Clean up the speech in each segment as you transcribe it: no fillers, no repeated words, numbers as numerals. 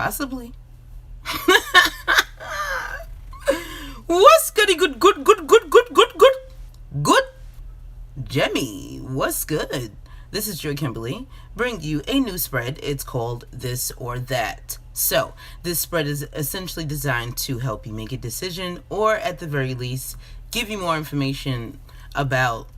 Possibly. What's goody good? Jemmy, what's good? This is JoyKimberly, bringing you a new spread. It's called This or That. So, this spread is essentially designed to help you make a decision, or at the very least, give you more information about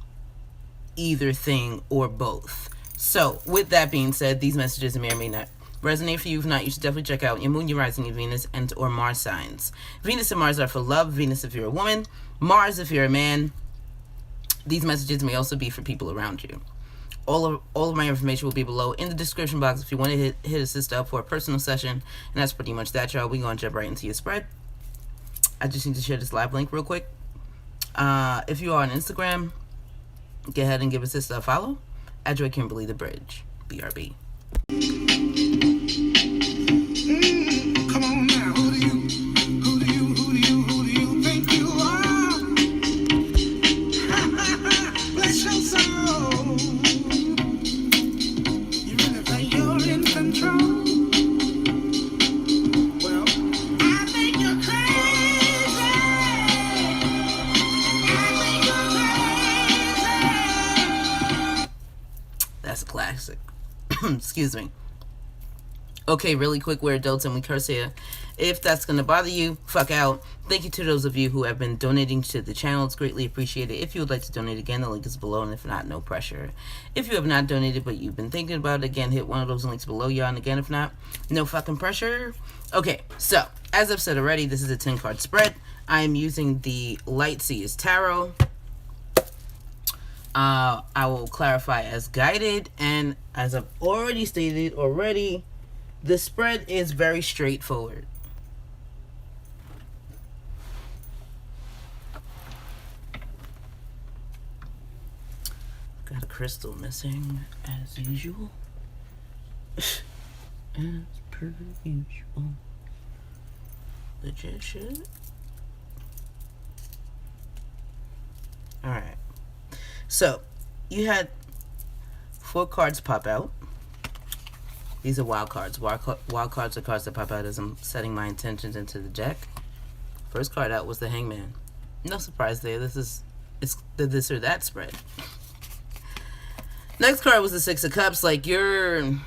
either thing or both. So, with that being said, these messages may or may not resonate for you. If not, you should definitely check out your moon, your rising, your Venus, and or Mars signs. Venus and Mars are for love. Venus if you're a woman. Mars if you're a man. These messages may also be for people around you. All of my information will be below in the description box if you want to hit a sister up for a personal session. And that's pretty much that, y'all. We're going to jump right into your spread. I just need to share this live link real quick. If you are on Instagram, go ahead and give a sister a follow at JoyKimberlyTheBridge. BRB. Come on now, who do you think you are? Bless your soul. You really think you're in control? Well, I think you're crazy. That's a classic. Excuse me. Okay, really quick, we're adults and we curse here. If that's going to bother you, fuck out. Thank you to those of you who have been donating to the channel. It's greatly appreciated. If you would like to donate again, the link is below, and if not, no pressure. If you have not donated but you've been thinking about it, again, hit one of those links below, y'all, and again, if not, no fucking pressure. Okay, so, as I've said already, this is a 10-card spread. I am using the Light Seers Tarot. I will clarify as guided, and as I've already stated the spread is very straightforward. Got a crystal missing, as usual. As per usual. Legit shit. Alright. So, you had 4 cards pop out. These are wild cards. Wild cards are cards that pop out as I'm setting my intentions into the deck. First card out was the Hangman. No surprise there. It's the this or that spread. Next card was the Six of Cups. I kind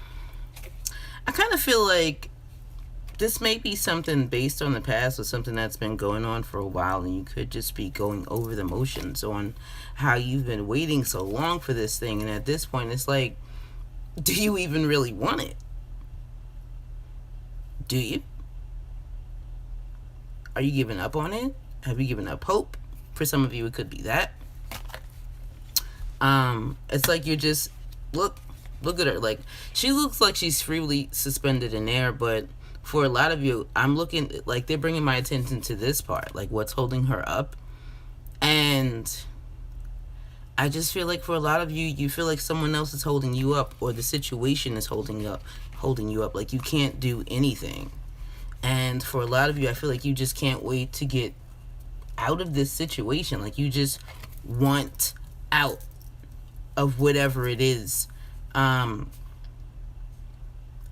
of feel like this may be something based on the past or something that's been going on for a while, and you could just be going over the motions on how you've been waiting so long for this thing, and at this point it's like, do you even really want it? Do you? Are you giving up on it? Have you given up hope? For some of you, it could be that. It's like you're just, look at her. Like, she looks like she's freely suspended in air, but for a lot of you, I'm looking, like, they're bringing my attention to this part, like what's holding her up. And I just feel like for a lot of you, you feel like someone else is holding you up, or the situation is holding you up, like you can't do anything. And for a lot of you, I feel like you just can't wait to get out of this situation. Like, you just want out of whatever it is. I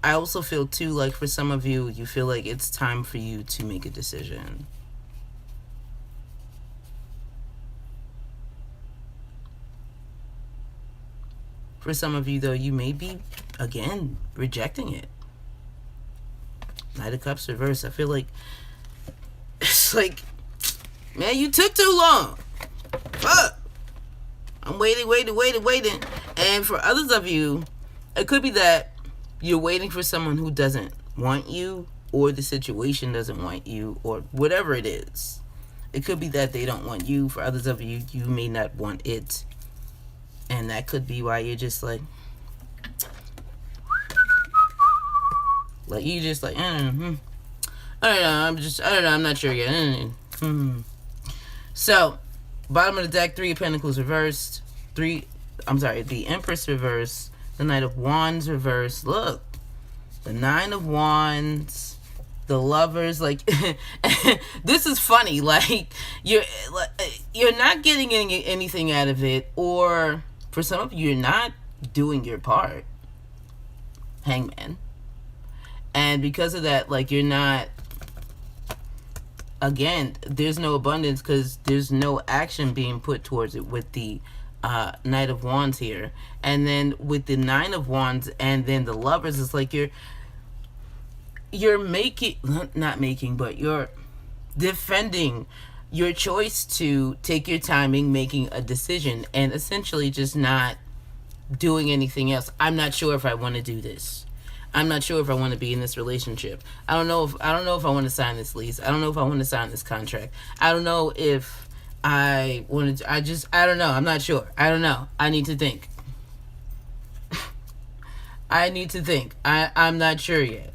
also feel too, like, for some of you, you feel like it's time for you to make a decision. For some of you, though, you may be, again, rejecting it. Knight of Cups reverse. I feel like it's like, man, you took too long. Fuck. I'm waiting. And for others of you, it could be that you're waiting for someone who doesn't want you, or the situation doesn't want you, or whatever it is. It could be that they don't want you. For others of you, you may not want it. And that could be why you're just like you just like, I don't know, I'm not sure yet. So, bottom of the deck, 3 of Pentacles reversed, the Empress reversed, the Knight of Wands reversed. Look, the 9 of Wands, the Lovers. Like, this is funny. Like, you're not getting anything out of it, or for some of you, you're not doing your part. Hangman. And because of that, like, you're not, again, there's no abundance because there's no action being put towards it with the Knight of Wands here. And then with the Nine of Wands and then the Lovers, it's like you're making, not making, but you're defending your choice to take your timing making a decision and essentially just not doing anything else. I'm not sure if I want to do this. I'm not sure if I want to be in this relationship. I don't know if I want to sign this lease. I don't know if I want to sign this contract. I don't know if I want to. I don't know. I'm not sure. I don't know. I need to think. I need to think. I'm not sure yet.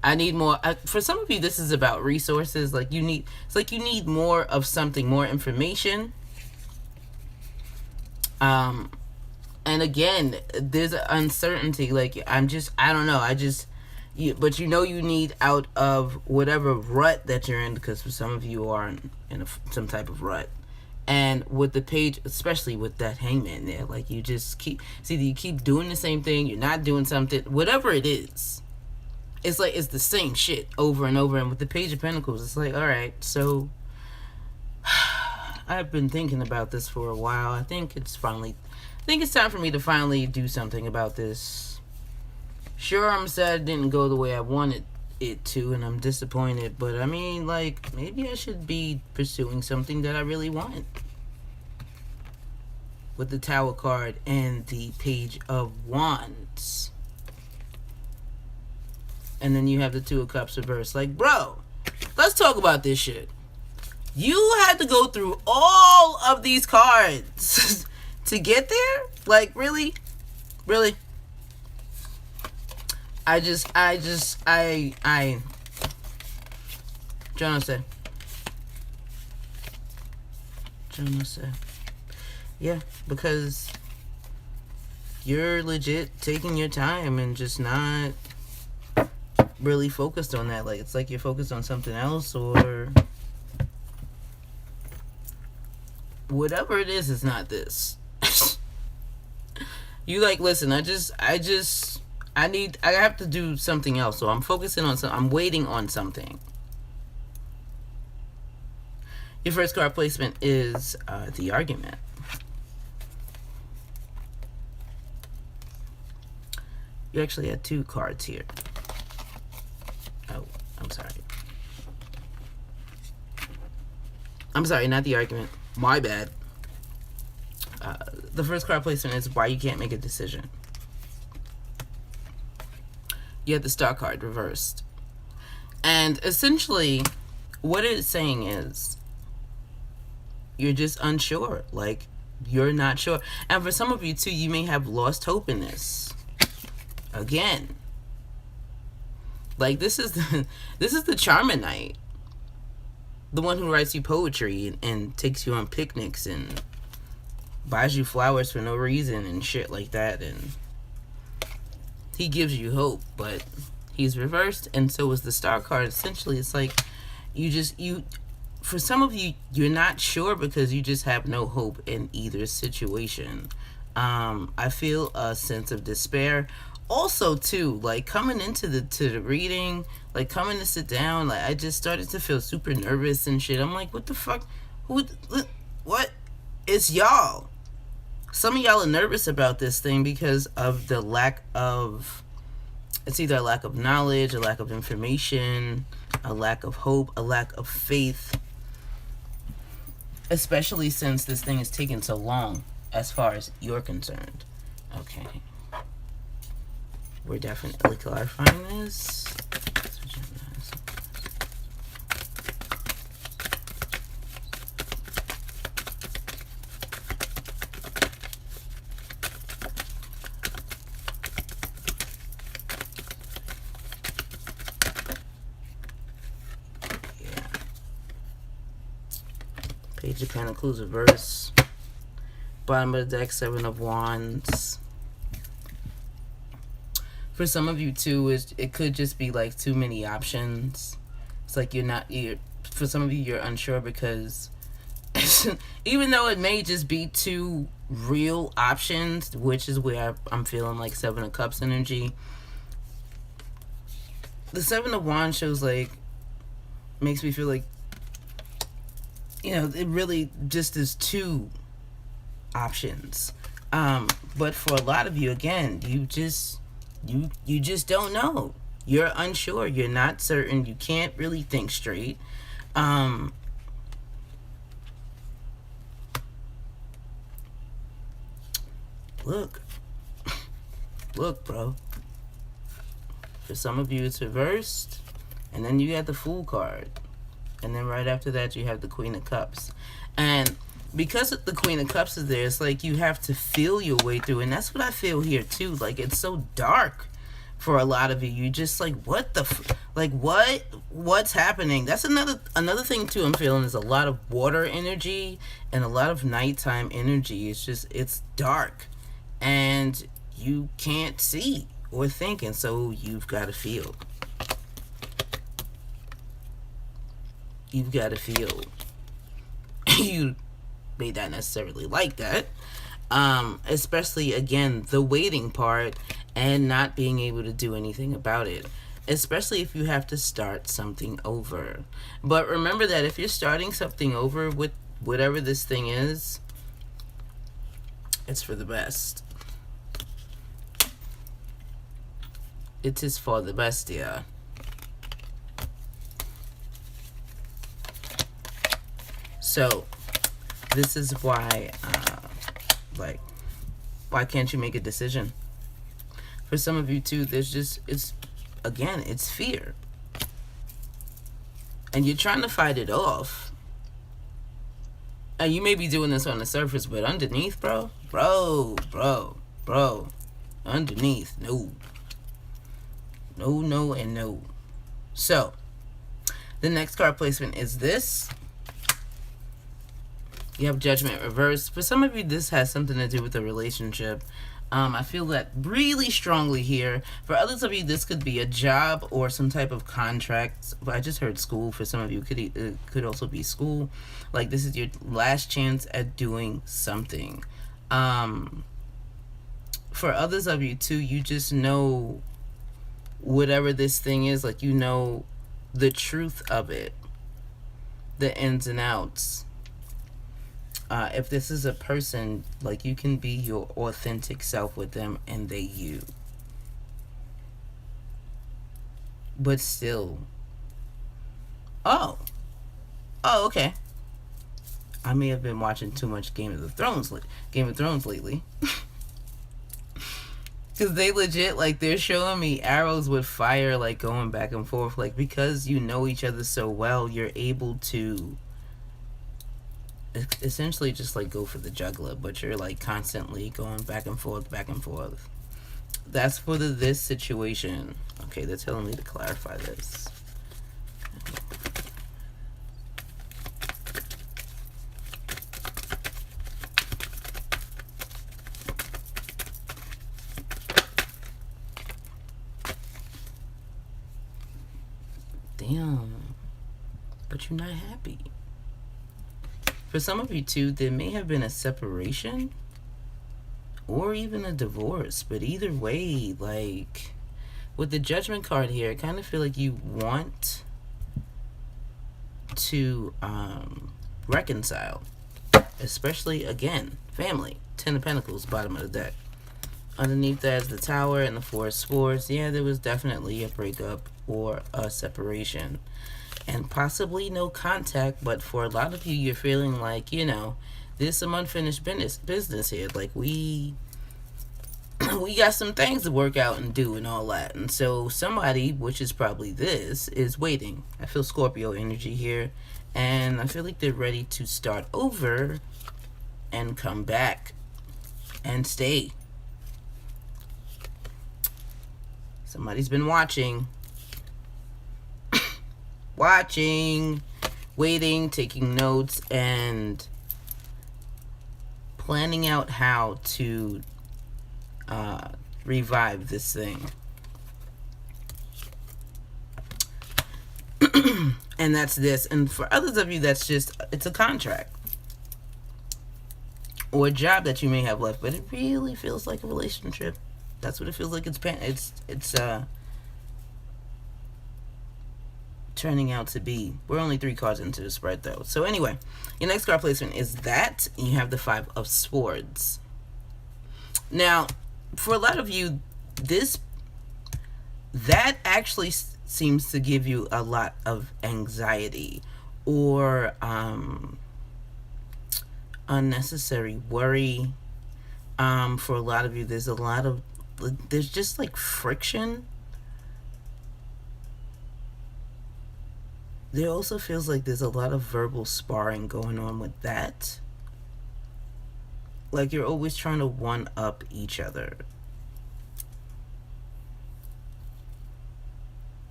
I need more. For some of you, this is about resources. Like, it's like you need more of something, more information. And again, there's an uncertainty. Like, I don't know. But you need out of whatever rut that you're in, because for some of you are in some type of rut. And with the page, especially with that Hangman there, like, you just keep doing the same thing. You're not doing something, whatever it is. It's like, it's the same shit over and over. And with the Page of Pentacles, it's like, all right, so I've been thinking about this for a while. I think it's time for me to finally do something about this. Sure, I'm sad it didn't go the way I wanted it to, and I'm disappointed, but I mean, like, maybe I should be pursuing something that I really want. With the Tower card and the Page of Wands. And then you have the Two of Cups reversed. Like, bro, let's talk about this shit. You had to go through all of these cards to get there? Like, really? Really? Jonah said. Yeah, because you're legit taking your time and just not really focused on that. Like, it's like you're focused on something else, or whatever it is, it's not this. You like, listen, I have to do something else, so I'm focusing on I'm waiting on something. Your first card placement is the Argument. You actually had two cards here. Oh, I'm sorry. I'm sorry, not the Argument. My bad. The first card placement is why you can't make a decision. You have the Star card reversed. And essentially, what it's saying is, you're just unsure. Like, you're not sure. And for some of you, too, you may have lost hope in this. Again. Like, this is the Charmer Knight. The one who writes you poetry and takes you on picnics and buys you flowers for no reason and shit like that. And he gives you hope, but he's reversed, and so is the Star card. Essentially, it's like for some of you, you're not sure because you just have no hope in either situation. I feel a sense of despair. Also, too, like, coming into the reading, like, coming to sit down, like, I just started to feel super nervous and shit. I'm like, what the fuck? What? It's y'all. Some of y'all are nervous about this thing because of the lack of, it's either a lack of knowledge, a lack of information, a lack of hope, a lack of faith. Especially since this thing is taking so long as far as you're concerned. Okay. We're definitely clarifying this. Page of Pentacles reverse. Bottom of the deck, Seven of Wands. For some of you, too, it could just be like too many options. It's like for some of you, you're unsure because even though it may just be two real options, which is where I'm feeling like Seven of Cups energy, the Seven of Wands shows like, makes me feel like, it really just is two options. But for a lot of you, again, you just don't know. You're unsure. You're not certain. You can't really think straight. Look, bro. For some of you, it's reversed, and then you have the Fool card, and then right after that, you have the Queen of Cups. And because the Queen of Cups is there, it's like you have to feel your way through, and that's what I feel here too. Like, it's so dark for a lot of you. You just like, what the what's happening? That's another thing too I'm feeling, is a lot of water energy and a lot of nighttime energy. It's dark and you can't see or think, and so you've got to feel. You've got to feel. You may not necessarily like that, especially, again, the waiting part and not being able to do anything about it, especially if you have to start something over. But remember that if you're starting something over with whatever this thing is, it's for the best. It is for the best, yeah. So this is why, why can't you make a decision? For some of you too, it's fear. And you're trying to fight it off. And you may be doing this on the surface, but underneath, bro, underneath, no, and no. So the next card placement is this. You have Judgment reversed. For some of you, this has something to do with a relationship. I feel that really strongly here. For others of you, this could be a job or some type of contract. But I just heard school. For some of you, it could also be school. Like, this is your last chance at doing something. For others of you too, you just know whatever this thing is. Like, you know the truth of it, the ins and outs. If this is a person, like, you can be your authentic self with them and they you. But still. Oh, okay. I may have been watching too much Game of Thrones lately. Because they legit, like, they're showing me arrows with fire, like, going back and forth. Like, because you know each other so well, you're able to essentially just, like, go for the juggler, but you're, like, constantly going back and forth. That's for this situation. Okay, they're telling me to clarify this. Damn. But you're not happy. For some of you too, there may have been a separation or even a divorce, but either way, like, with the Judgment card here, I kind of feel like you want to reconcile, especially, again, family. 10 of Pentacles, bottom of the deck. Underneath that is the Tower and the Four of Swords. Yeah, there was definitely a breakup or a separation. And possibly no contact, but for a lot of you, you're feeling like, there's some unfinished business here. Like, we got some things to work out and do and all that. And so somebody, which is probably this, is waiting. I feel Scorpio energy here. And I feel like they're ready to start over and come back and stay. Somebody's been watching, waiting, taking notes, and planning out how to revive this thing. And that's this. And for others of you, it's a contract or a job that you may have left, but it really feels like a relationship. That's what it feels like. turning out to be. We're only 3 cards into the spread though. So anyway, your next card placement is that. You have the 5 of Swords. Now, for a lot of you, that actually seems to give you a lot of anxiety or unnecessary worry. For a lot of you, there's just like friction. There also feels like there's a lot of verbal sparring going on with that. Like you're always trying to one up each other.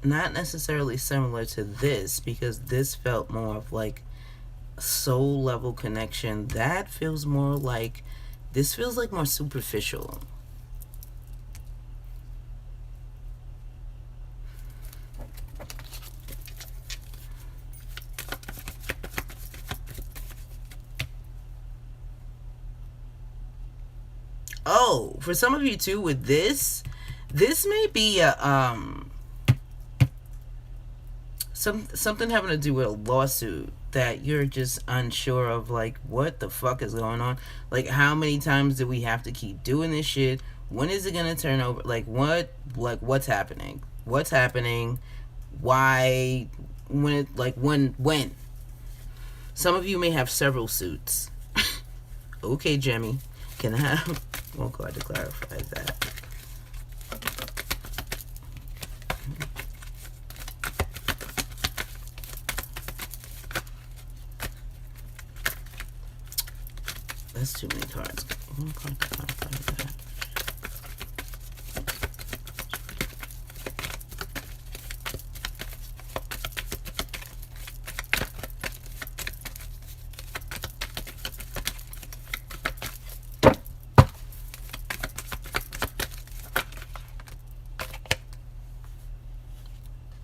Not necessarily similar to this, because this felt more of like soul level connection. That feels more like, this feels like more superficial. Oh, for some of you too, with this may be a something having to do with a lawsuit that you're just unsure of, like, what the fuck is going on? Like, how many times do we have to keep doing this shit? When is it gonna turn over? Like, what's happening? What's happening? Why? When? Some of you may have several suits. Okay, Jemmy. Can I have one card to clarify that? That's too many cards. One card to clarify that.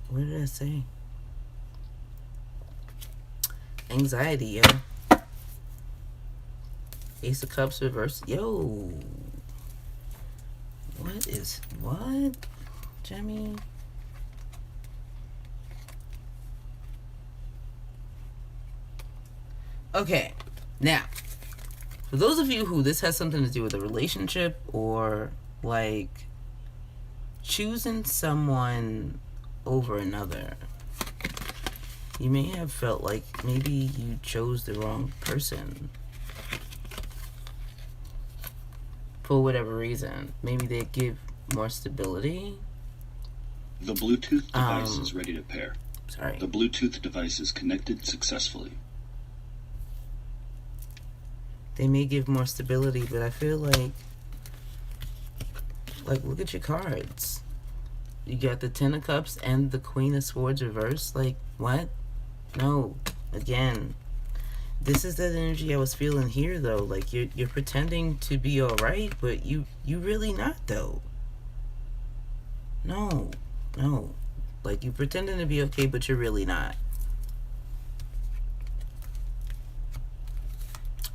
What did I say? Anxiety, yeah. Ace of Cups reverse. Yo. What? Jemmy? Okay. Now, for those of you who this has something to do with a relationship or, like, choosing someone over another, you may have felt like maybe you chose the wrong person. For whatever reason. Maybe they give more stability. The Bluetooth device is ready to pair. Sorry. The Bluetooth device is connected successfully. They may give more stability, but I feel like look at your cards. You got the Ten of Cups and the Queen of Swords reversed. Like, what? No. Again, this is that energy I was feeling here, though. Like, you're pretending to be alright, but you really not, though. No. Like, you pretending to be okay, but you're really not.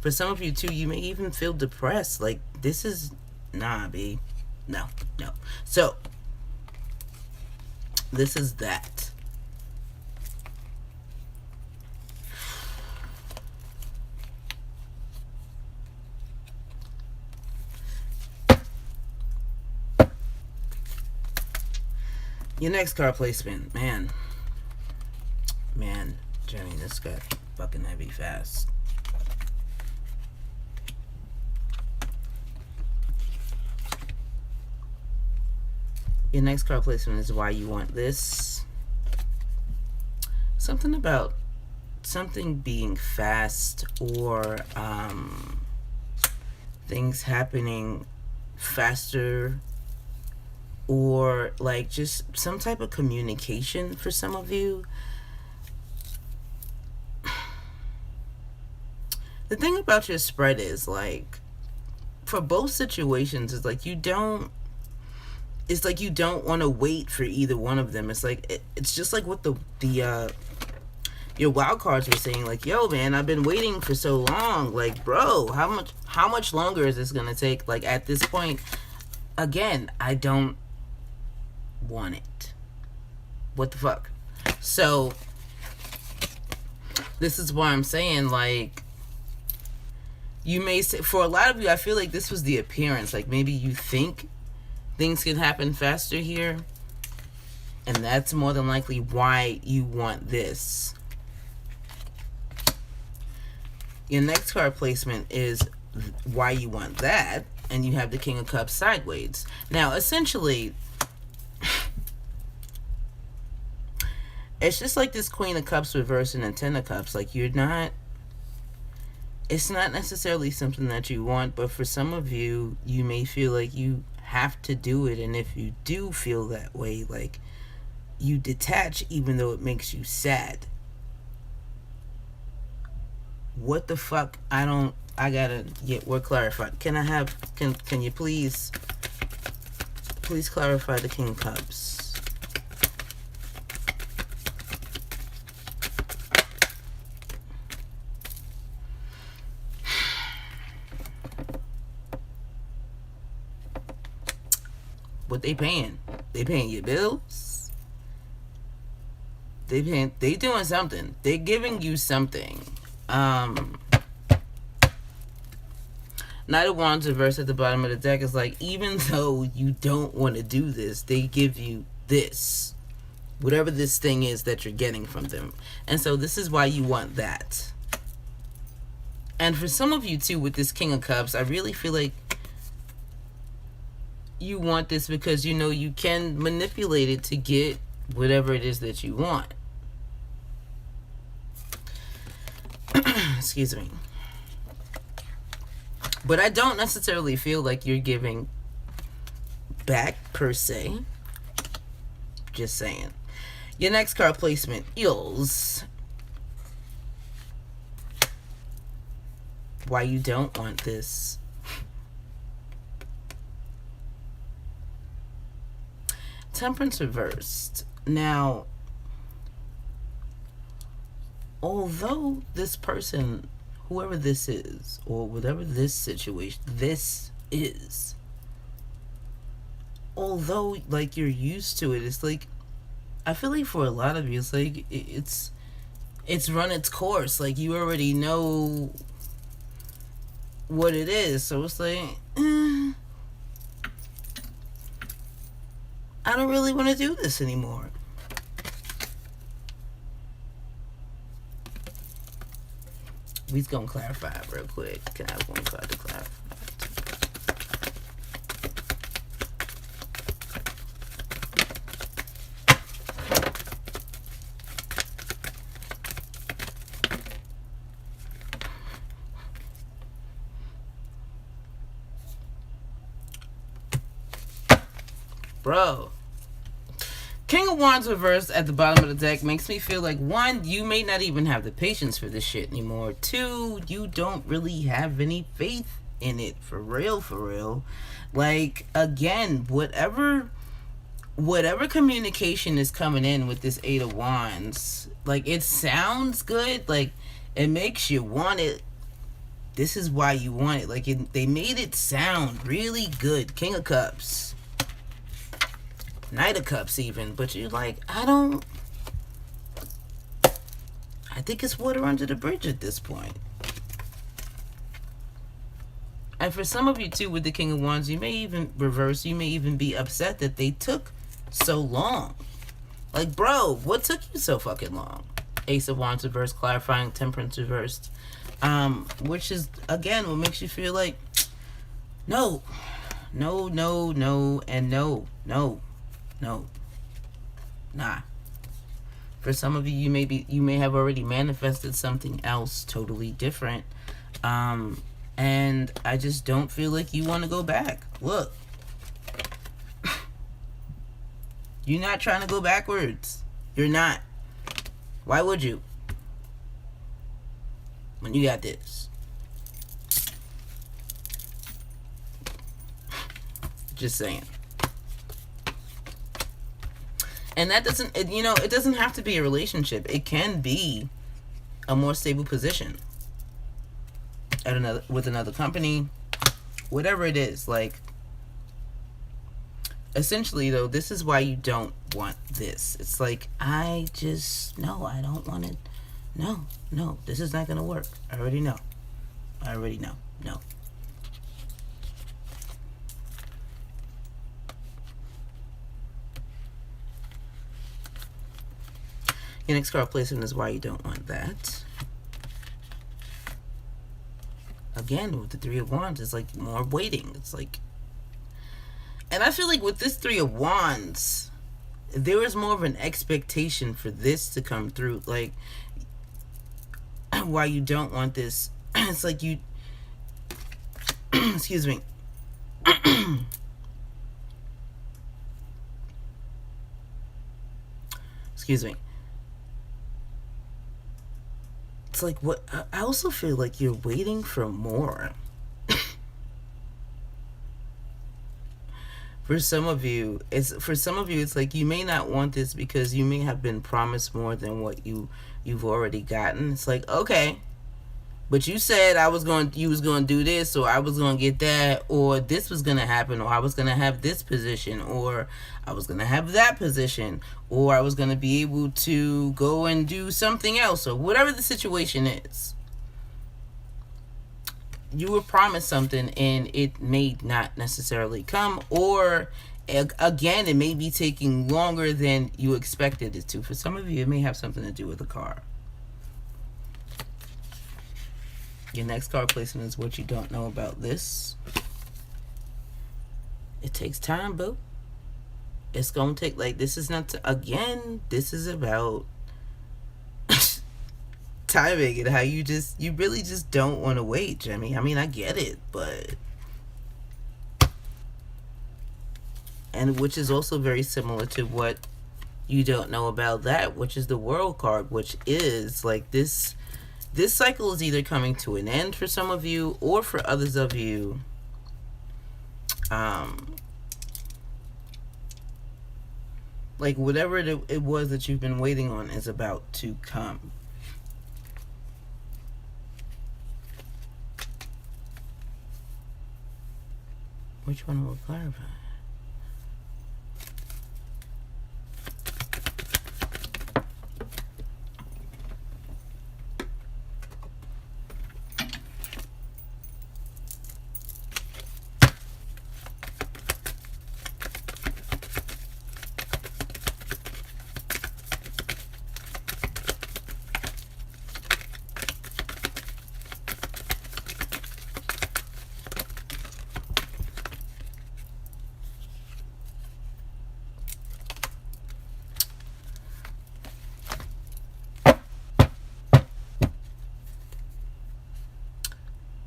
For some of you, too, you may even feel depressed. Like, this is... Nah, B. No. So, this is that. Your next card placement, man, Jenny, this got fucking heavy fast. Your next card placement is why you want this. Something about something being fast or things happening faster, or like just some type of communication for some of you. The thing about your spread is, like, for both situations, it's like you don't want to wait for either one of them. It's like it's just like what the your wild cards were saying, like, yo man, I've been waiting for so long. Like, bro, how much longer is this gonna take? Like, at this point, again, I don't want it. What the fuck? So this is why I'm saying, like, you may say, for a lot of you, I feel like this was the appearance. Like, maybe you think things can happen faster here, and that's more than likely why you want this. Your next card placement is why you want that, and you have the King of Cups sideways. Now, essentially, it's just like this Queen of Cups reversed and Ten of Cups. Like, you're not, it's not necessarily something that you want, but for some of you, you may feel like you have to do it, and if you do feel that way, like, you detach even though it makes you sad. What the fuck? I gotta get more clarified. Can you please clarify the King of Cups? What they paying? They paying your bills? They doing something. They giving you something. Knight of Wands reversed at the bottom of the deck is like, even though you don't want to do this, they give you this. Whatever this thing is that you're getting from them. And so this is why you want that. And for some of you too, with this King of Cups, I really feel like you want this because you know you can manipulate it to get whatever it is that you want. Excuse me. But I don't necessarily feel like you're giving back per se. Just saying. Your next card placement is why you don't want this. Temperance reversed. Now, although this person, whoever this is, or whatever this situation, this is, although, like, you're used to it, it's like, I feel like for a lot of you, it's like, it's run its course. Like, you already know what it is. So it's like, I don't really want to do this anymore. We's gonna clarify it real quick. Can I have one card to clarify? Bro. King of Wands reversed at the bottom of the deck makes me feel like, one, you may not even have the patience for this shit anymore. Two, you don't really have any faith in it. For real. Like, again, whatever communication is coming in with this Eight of Wands, like, it sounds good. Like, it makes you want it. This is why you want it. Like, they made it sound really good. King of Cups. Knight of Cups even, but you're like, I think it's water under the bridge at this point. And for some of you too, with the King of Wands, you may even reverse, you may even be upset that they took so long. Like, bro, what took you so fucking long? Ace of Wands reversed, clarifying, Temperance reversed, which is, again, what makes you feel like, no, and no. Nah. For some of you, you may have already manifested something else totally different. And I just don't feel like you want to go back. Look. You're not trying to go backwards. You're not. Why would you? When you got this. Just saying. And that doesn't, it doesn't have to be a relationship. It can be a more stable position with another company, whatever it is. Like, essentially, though, this is why you don't want this. It's like, I just, no, I don't want it. No, this is not going to work. I already know. No. Your next card placement is why you don't want that. Again, with the Three of Wands, it's like more waiting. It's like, and I feel like with this Three of Wands, there was more of an expectation for this to come through. Like, why you don't want this, it's like you, excuse me. Excuse me. It's like, what, I also feel like you're waiting for more. For some of you, it's like you may not want this because you may have been promised more than what you've already gotten. It's like, okay, but you said you was going to do this, or I was going to get that, or this was going to happen, or I was going to have this position, or I was going to have that position, or I was going to be able to go and do something else, or whatever the situation is. You were promised something and it may not necessarily come, or again, it may be taking longer than you expected it to. For some of you, it may have something to do with the car. Your next card placement is what you don't know about this. It takes time, boo. It's gonna take, like, this is not, again, this is about timing and how you really just don't want to wait, Jimmy. I mean, I get it, but, and which is also very similar to what you don't know about that, which is the World card, which is like this cycle is either coming to an end for some of you, or for others of you, like whatever it was that you've been waiting on is about to come. Which one will clarify?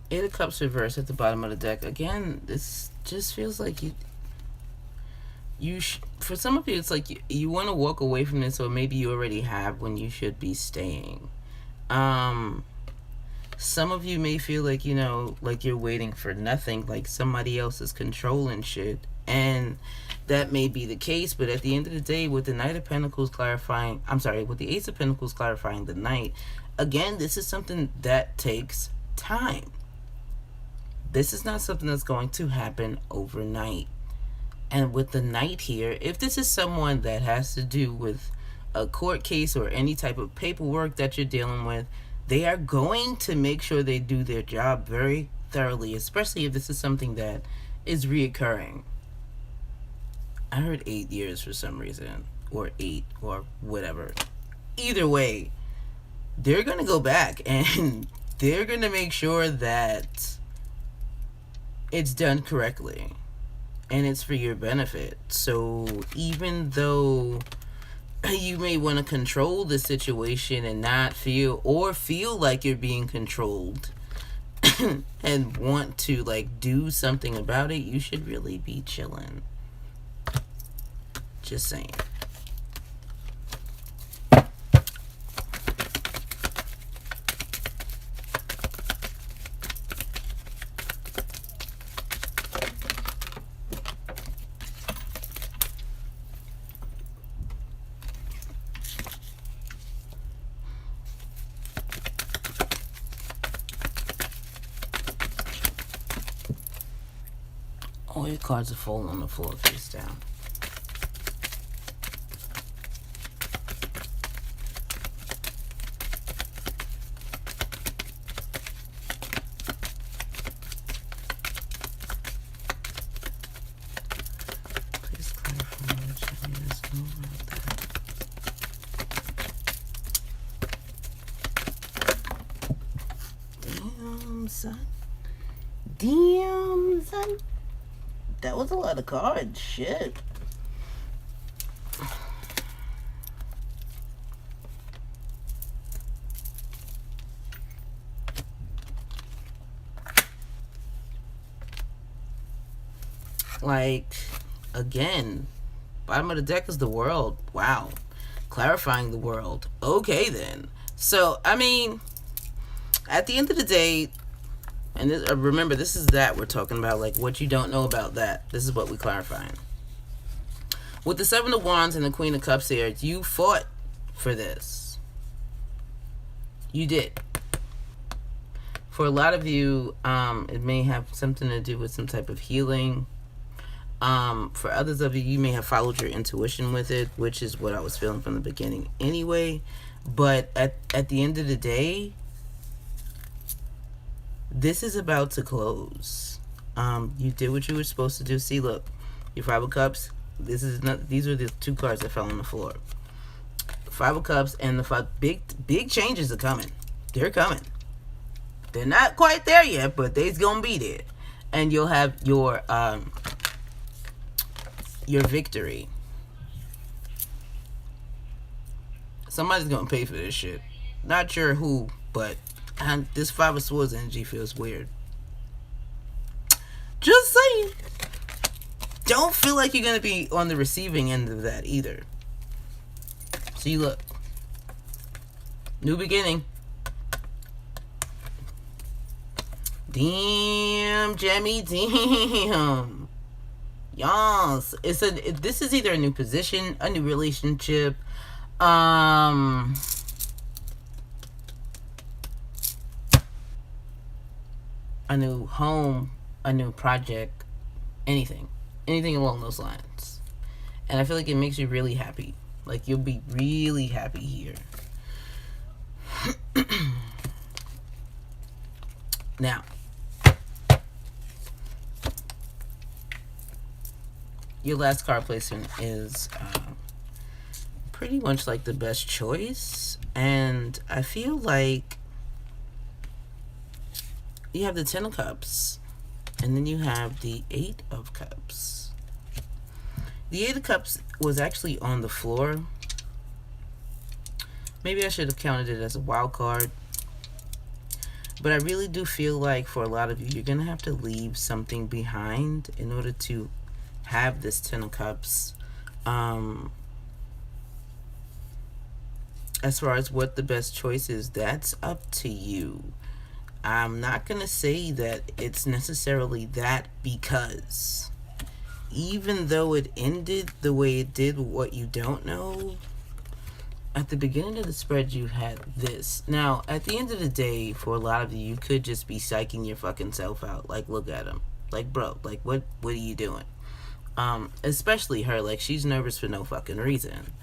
Eight of Cups reversed at the bottom of the deck. Again, this just feels like for some of you, it's like you want to walk away from this, or maybe you already have when you should be staying. Some of you may feel like, like you're waiting for nothing, like somebody else is controlling shit, and that may be the case, but at the end of the day, with the Knight of Pentacles clarifying, with the Ace of Pentacles clarifying the Knight, again, this is something that takes time. This is not something that's going to happen overnight. And with the Knight here, if this is someone that has to do with a court case or any type of paperwork that you're dealing with, they are going to make sure they do their job very thoroughly, especially if this is something that is reoccurring. I heard 8 years for some reason, or 8, or whatever. Either way, they're going to go back and they're going to make sure that it's done correctly, and it's for your benefit. So even though you may want to control the situation and not feel like you're being controlled and want to like do something about it, you should really be chilling. Just saying. All your cards are falling on the floor face down. son. Damn, son. That was a lot of cards. Shit. Like, again, bottom of the deck is the world. Wow. Clarifying the world. Okay, then. So, I mean, at the end of the day, and this, remember, this is that we're talking about, like, what you don't know about that. This is what we're clarifying. With the Seven of Wands and the Queen of Cups here, you fought for this. You did. For a lot of you, it may have something to do with some type of healing. For others of you, you may have followed your intuition with it, which is what I was feeling from the beginning anyway. But at the end of the day, this is about to close. You did what you were supposed to do. See, look, your Five of Cups. These are the two cards that fell on the floor. Five of Cups and the five big changes are coming. They're coming. They're not quite there yet, but they's gonna be there, and you'll have your victory. Somebody's gonna pay for this shit. Not sure who, but this Five of Swords energy feels weird. Just saying. Don't feel like you're gonna be on the receiving end of that either. See, look. New beginning. Damn, Jemmy, damn. Yes, this is either a new position, a new relationship, a new home, a new project, anything along those lines. And I feel like it makes you really happy. Like, you'll be really happy here. Now, your last card placement is pretty much like the best choice. And I feel like you have the Ten of Cups. And then you have the Eight of Cups. The Eight of Cups was actually on the floor. Maybe I should have counted it as a wild card. But I really do feel like for a lot of you, you're going to have to leave something behind in order to have this Ten of Cups. As far as what the best choice is, that's up to you. I'm not going to say that it's necessarily that, because even though it ended the way it did with what you don't know, at the beginning of the spread you had this. Now, at the end of the day, for a lot of you, you could just be psyching your fucking self out. Like, look at him. Like, bro, like, what are you doing? Especially her. Like, she's nervous for no fucking reason.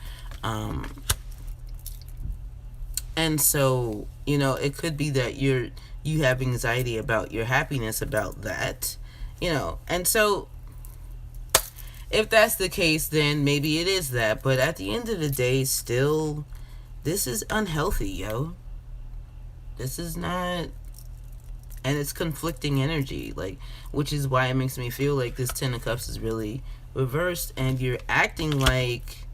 And so, you know, it could be that you have anxiety about your happiness about that, you know. And so, if that's the case, then maybe it is that. But at the end of the day, still, this is unhealthy, yo. This is not... And it's conflicting energy, like, which is why it makes me feel like this Ten of Cups is really reversed, and you're acting like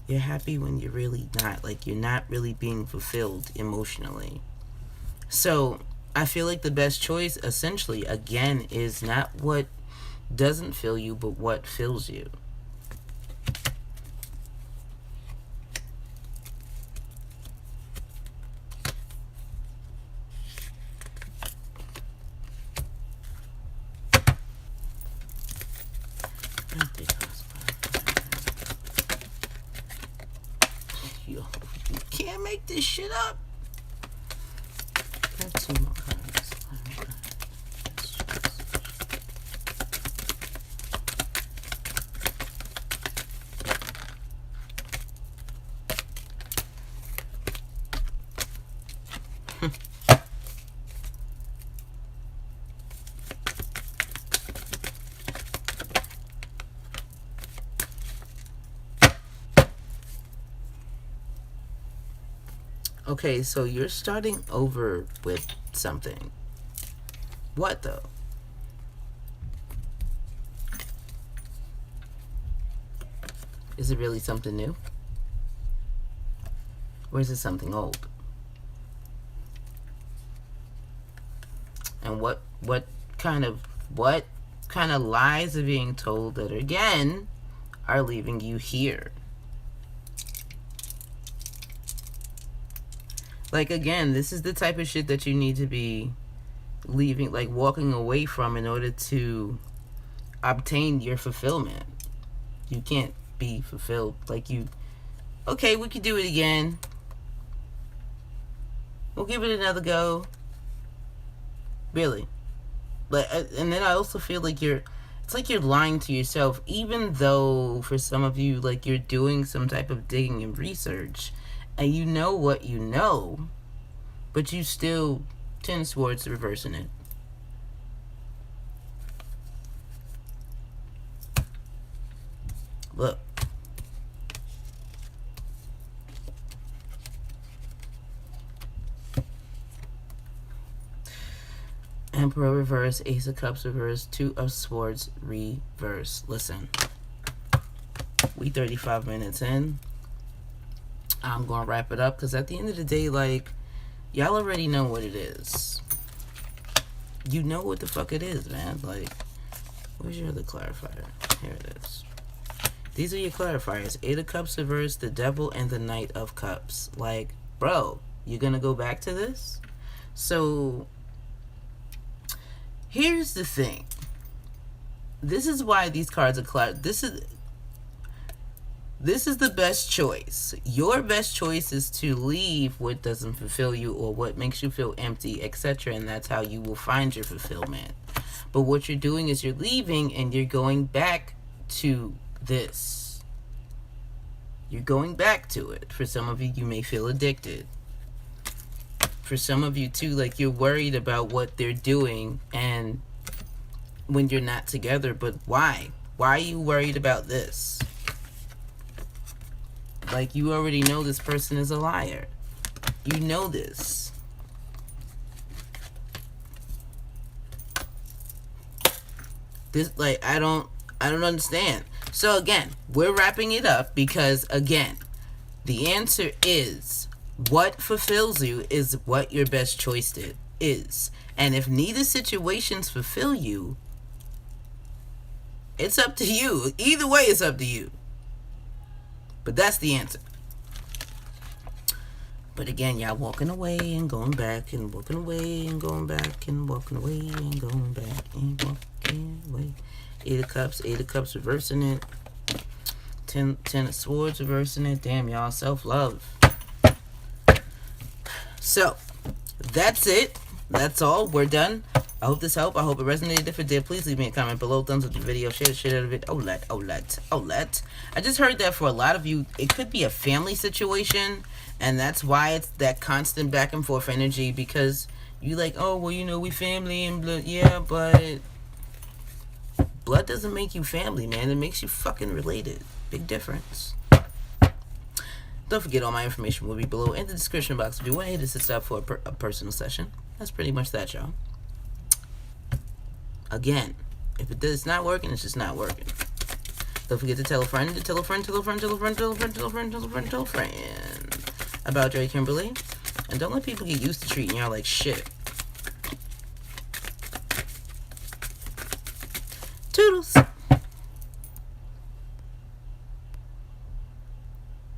you're happy when you're really not. Like, you're not really being fulfilled emotionally. So, I feel like the best choice, essentially, again, is not what doesn't fill you, but what fills you. Yo, you can't make this shit up. Got two more cards. Okay, so you're starting over with something. What though? Is it really something new? Or is it something old? And what kind of lies are being told that again are leaving you here? Like, again, this is the type of shit that you need to be leaving, like walking away from, in order to obtain your fulfillment. You can't be fulfilled. Like, okay, we could do it again. We'll give it another go. Really. But, and then I also feel like it's like you're lying to yourself, even though for some of you, like, you're doing some type of digging and research, and you know what you know, but you still tend towards reversing it. Look. Emperor reverse, Ace of Cups reverse, Two of Swords reverse. Listen, we 35 minutes in. I'm gonna wrap it up, because at the end of the day, like, y'all already know what it is. You know what the fuck it is, man. Like, where's your other clarifier? Here it is. These are your clarifiers. Eight of Cups reverse, the Devil, and the Knight of Cups. Like, bro, you gonna go back to this? So, here's the thing. This is why these cards are This is the best choice. Your best choice is to leave what doesn't fulfill you or what makes you feel empty, etc. And that's how you will find your fulfillment. But what you're doing is you're leaving and you're going back to this. You're going back to it. For some of you, you may feel addicted. For some of you too, like, you're worried about what they're doing and when you're not together. But why? Why are you worried about this? Like, you already know this person is a liar. You know this. This, like, I don't understand. So again, we're wrapping it up because, again, the answer is what fulfills you is what your best choice is. And if neither situations fulfill you, it's up to you. Either way, it's up to you. But that's the answer. But again, y'all walking away and going back and walking away and going back and walking away and going back and walking away. Eight of Cups reversing it. Ten of Swords reversing it. Damn, y'all, self-love. So, that's it. That's all. We're done. I hope this helped. I hope it resonated. If it did, please leave me a comment below. Thumbs up the video. Share the shit out of it. Olet. I just heard that for a lot of you, it could be a family situation. And that's why it's that constant back and forth energy. Because you like, oh, well, you know, we family and blood. Yeah, but blood doesn't make you family, man. It makes you fucking related. Big difference. Don't forget, all my information will be below in the description box if you want to hit us to stop for a personal session. That's pretty much that, y'all. Again, if it's not working, it's just not working. Don't forget to tell a friend, tell a friend about Joy Kimberly. And don't let people get used to treating y'all like shit.